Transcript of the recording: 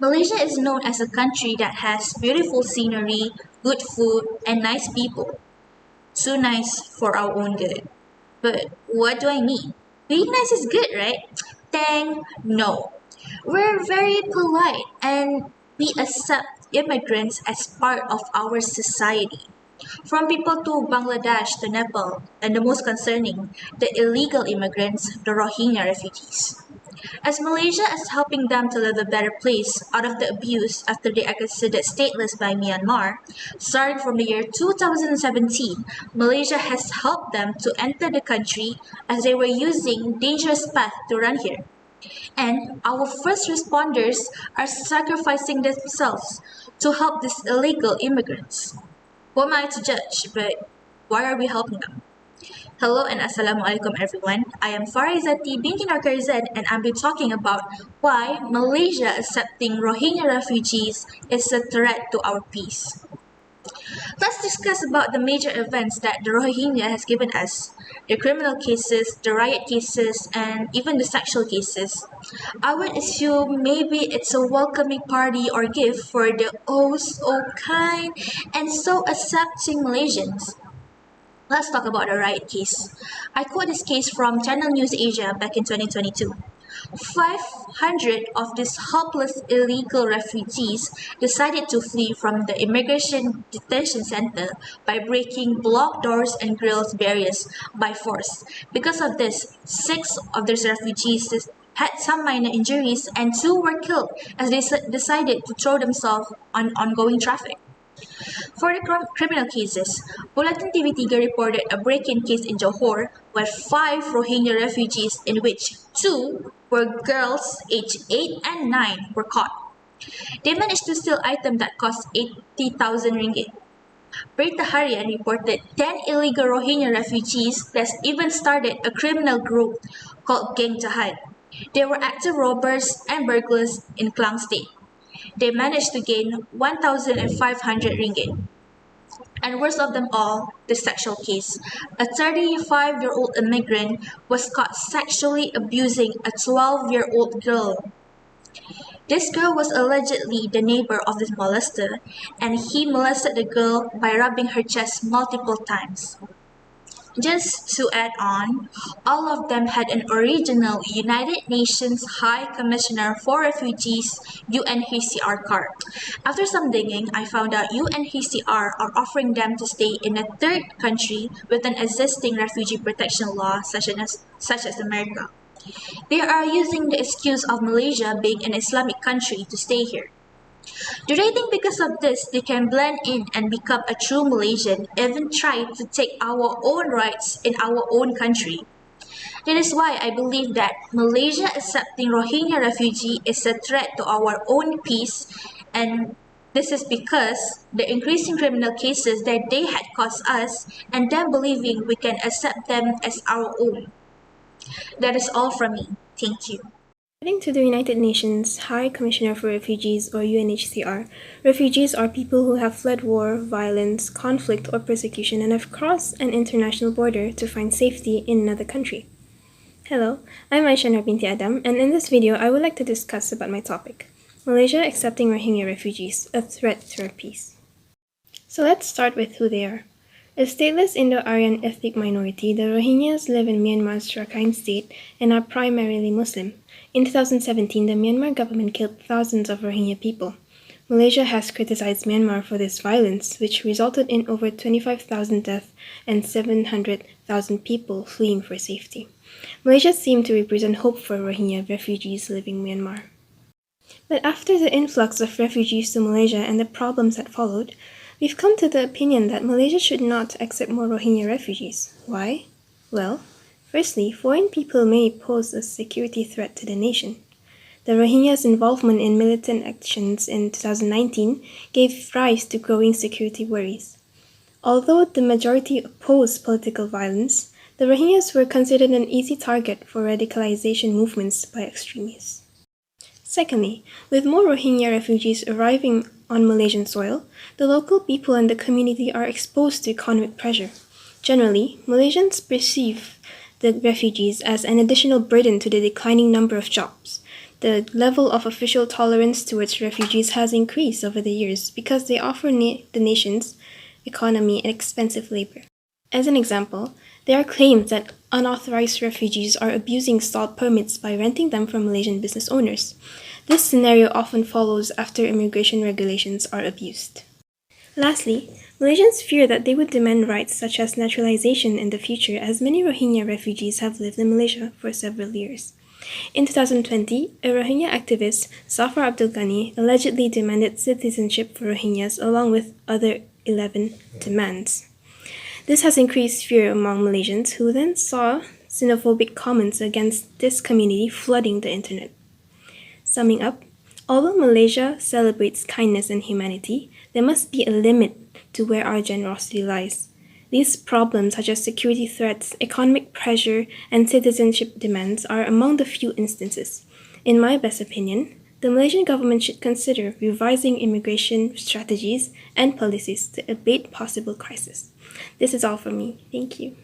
Malaysia is known as a country that has beautiful scenery, good food, and nice people. Too nice for our own good. But what do I mean? Being nice is good, right? Dang, no. We're very polite and we accept immigrants as part of our society. From people to Bangladesh to Nepal, and the most concerning, the illegal immigrants, the Rohingya refugees. As Malaysia is helping them to live a better place out of the abuse after they are considered stateless by Myanmar, starting from the year 2017, Malaysia has helped them to enter the country as they were using dangerous paths to run here. And our first responders are sacrificing themselves to help these illegal immigrants. Who am I to judge, but why are we helping them? Hello and Assalamualaikum everyone. I am Farah Izzati, binti Noor Kharizan, and I'll be talking about why Malaysia accepting Rohingya refugees is a threat to our peace. Let's discuss about the major events that the Rohingya has given us. The criminal cases, the riot cases, and even the sexual cases. I would assume maybe it's a welcoming party or gift for the oh so kind and so accepting Malaysians. Let's talk about the riot case. I quote this case from Channel News Asia back in 2022. 500 of these helpless illegal refugees decided to flee from the immigration detention center by breaking block doors and grills barriers by force. Because of this, 6 of these refugees had some minor injuries and 2 were killed as they decided to throw themselves on ongoing traffic. For the criminal cases, Bulletin TV3 reported a break-in case in Johor where 5 Rohingya refugees, in which 2 were girls aged 8 and 9, were caught. They managed to steal items that cost 80,000 ringgit. Berita Harian reported 10 illegal Rohingya refugees that even started a criminal group called Geng Jahat. They were active robbers and burglars in Klang State. They managed to gain 1,500 ringgit. And worst of them all, the sexual case. A 35-year-old immigrant was caught sexually abusing a 12-year-old girl. This girl was allegedly the neighbor of this molester, and he molested the girl by rubbing her chest multiple times. Just to add on, all of them had an original United Nations High Commissioner for Refugees UNHCR card. After some digging, I found out UNHCR are offering them to stay in a third country with an existing refugee protection law such as America. They are using the excuse of Malaysia being an Islamic country to stay here. Do they think because of this they can blend in and become a true Malaysian, even try to take our own rights in our own country? That is why I believe that Malaysia accepting Rohingya refugee is a threat to our own peace, and this is because the increasing criminal cases that they had caused us and them believing we can accept them as our own. That is all from me. Thank you. According to the United Nations High Commissioner for Refugees, or UNHCR, refugees are people who have fled war, violence, conflict, or persecution and have crossed an international border to find safety in another country. Hello, I'm Aishah Nur binti Adam, and in this video I would like to discuss about my topic, Malaysia accepting Rohingya refugees, a threat to our peace. So let's start with who they are. A stateless Indo-Aryan ethnic minority, the Rohingyas live in Myanmar's Rakhine state and are primarily Muslim. In 2017, the Myanmar government killed thousands of Rohingya people. Malaysia has criticized Myanmar for this violence, which resulted in over 25,000 deaths and 700,000 people fleeing for safety. Malaysia seemed to represent hope for Rohingya refugees living in Myanmar. But after the influx of refugees to Malaysia and the problems that followed, we've come to the opinion that Malaysia should not accept more Rohingya refugees. Why? Well, firstly, foreign people may pose a security threat to the nation. The Rohingyas' involvement in militant actions in 2019 gave rise to growing security worries. Although the majority opposed political violence, the Rohingyas were considered an easy target for radicalization movements by extremists. Secondly, with more Rohingya refugees arriving on Malaysian soil, the local people and the community are exposed to economic pressure. Generally, Malaysians perceive the refugees as an additional burden to the declining number of jobs. The level of official tolerance towards refugees has increased over the years because they offer the nation's economy expensive labor. As an example, there are claims that unauthorized refugees are abusing stalled permits by renting them from Malaysian business owners. This scenario often follows after immigration regulations are abused. Lastly, Malaysians fear that they would demand rights such as naturalization in the future as many Rohingya refugees have lived in Malaysia for several years. In 2020, a Rohingya activist, Zafar Abdul Ghani, allegedly demanded citizenship for Rohingyas along with other 11 demands. This has increased fear among Malaysians who then saw xenophobic comments against this community flooding the internet. Summing up, although Malaysia celebrates kindness and humanity, there must be a limit to where our generosity lies. These problems, such as security threats, economic pressure, and citizenship demands, are among the few instances. In my best opinion, the Malaysian government should consider revising immigration strategies and policies to abate possible crises. This is all from me. Thank you.